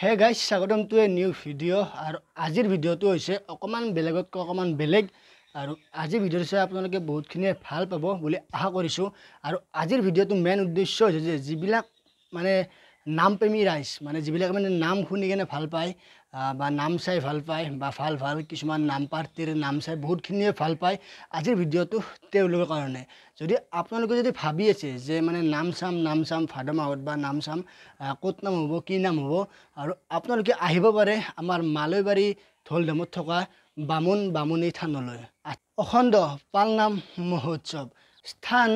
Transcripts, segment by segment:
hey guys স্বাগতম two a new video' আৰু আজিৰ ভিডিঅ'টো হৈছে অকণমান বেলেগতকৈ অকণমান বেলেগ আৰু আজিৰ ভিডিঅ'টো চাই আপোনালোকে বহুতখিনিয়ে ভাল পাব বুলি আশা কৰিছোঁ আৰু আজিৰ ভিডিঅ'টো মেইন উদ্দেশ্য হৈছে যে যিবিলাক মানে নামপ্ৰেমী ৰাইজ মানে যিবিলাক মানে নাম শুনি কেনে ভাল পায় বা নাম চাই ভাল পায় বা ভাল কিছুমান নাম পাৰ্টিৰ নাম চাই বহুতখিনিয়ে ভাল পায় আজিৰ ভিডিঅ'টো তেওঁলোকৰ কাৰণে যদি আপোনালোকে যদি ভাবি আছে যে মানে নাম চাম ভাদ মাহত বা নাম চাম ক'ত নাম হ'ব কি নাম হ'ব আৰু আপোনালোকে আহিব পাৰে আমাৰ মালৈবাৰী ঢোলধামত থকা বামুণী থানলৈ অখণ্ড পালনাম মহোৎসৱ স্থান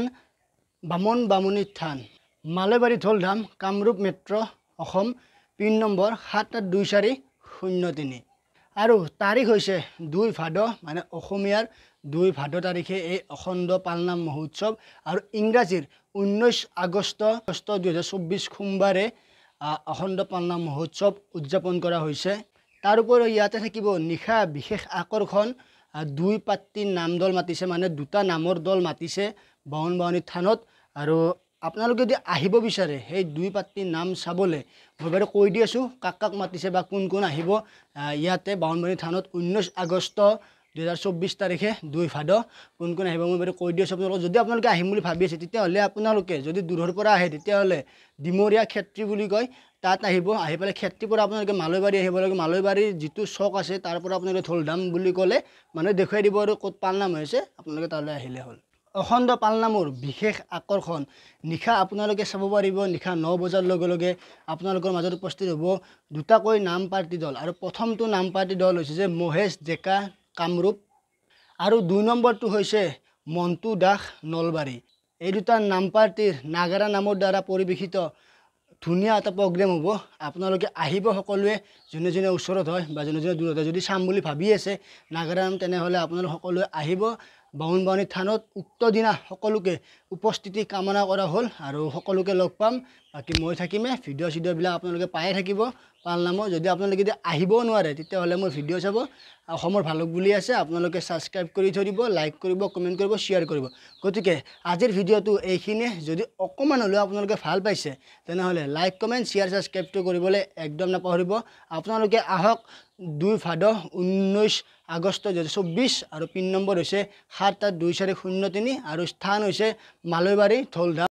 বামুণী থান Maloibari Dholdham Kamrup metro' Assam pin number 782403 আৰু তাৰিখ হৈছে 2 ভাদ মানে অসমীয়াৰ 2 ভাদ তাৰিখে এই অখণ্ড পালনাম মহোৎসৱ আৰু ইংৰাজীৰ 19 আগষ্ট 2024 সোমবাৰে অখণ্ড পালনাম মহোৎসৱ উদযাপন কৰা হৈছে তাৰ উপৰিও ইয়াতে থাকিব নিশা বিশেষ আকৰ্ষণ 2 পাৰ্টিৰ নাম দল মাতিছে মানে 2টা নামৰ দল মাতিছে বামুণী থানত আৰু আপোনালোকে যদি আহিব বিচাৰে সেই 2 পাৰ্টিৰ নাম চাবলৈ মই বাৰু কৈ দি আছোঁ কাক মাতিছে বা কোন আহিব ইয়াতে বামুণী থানত 19 আগষ্ট 2024 তাৰিখে 2 ভাদ কোন আহিব মই বাৰু কৈ দি আছোঁ আপোনালোকক যদি আপোনালোকে আহিম বুলি ভাবি আছে তেতিয়াহ'লে আপোনালোকে যদি দূৰৰ পৰা আহে তেতিয়াহ'লে ডিমৰীয়া ক্ষেত্ৰী বুলি কয় তাত আহিব আহি পেলাই ক্ষেত্ৰীৰ পৰা আপোনালোকে মালৈবাৰী আহিব লাগে মালৈবাৰীৰ যিটো চক আছে তাৰ পৰা আপোনালোকে ঢোলধাম বুলি ক'লে মানে দেখুৱাই দিব আৰু ক'ত পালনাম হৈছে আপোনালোকে তালৈ আহিলে হ'ল অখণ্ড পালনামৰ বিশেষ আকৰ্ষণ নিশা আপোনালোকে চাব পাৰিব নিশা 9 বজাৰ লগে লগে আপোনালোকৰ মাজত উপস্থিত হ'ব 2টাকৈ নাম পাৰ্টি দল আৰু প্ৰথমটো নাম পাৰ্টি দল হৈছে যে মহেশ ডেকা কামৰূপ আৰু 2 নম্বৰটো হৈছে মন্টু দাস নলবাৰী এই 2টা নাম পাৰ্টিৰ নাগাৰা নামৰ দ্বাৰা পৰিৱেশিত ধুনীয়া এটা প্ৰগ্ৰেম হ'ব আপোনালোকে আহিব সকলোৱে যোনে ওচৰত হয় বা যোনে দূৰত হয় যদি চাম বুলি ভাবি আছে নাগাৰা নাম তেনেহ'লে আপোনালোক সকলোৱে আহিব বামুণী থানত উক্ত দিনা সকলোকে উপস্থিতি কামনা কৰা হ'ল আৰু সকলোকে লগ পাম বাকী মই থাকিমে ভিডিঅ'বিলাক আপোনালোকে পায়ে থাকিব পালনামৰ যদি আপোনালোকে যদি আহিবও নোৱাৰে তেতিয়াহ'লে মোৰ ভিডিঅ' চাব অসমৰ ভালক বুলি আছে আপোনালোকে ছাবস্ক্ৰাইব কৰি থৈ দিব লাইক কৰিব কমেণ্ট কৰিব শ্বেয়াৰ কৰিব গতিকে আজিৰ ভিডিঅ'টো এইখিনিয়ে যদি অকণমান হ'লেও আপোনালোকে ভাল পাইছে তেনেহ'লে লাইক কমেণ্ট শ্বেয়াৰ ছাবস্ক্ৰাইবটো কৰিবলৈ একদম নাপাহৰিব আপোনালোকে আহক 2 ভাদ 19 আগষ্ট 2024 আৰু পিন নম্বৰ হৈছে 782403 আৰু স্থান হৈছে মালৈবাৰী ঢোলধাম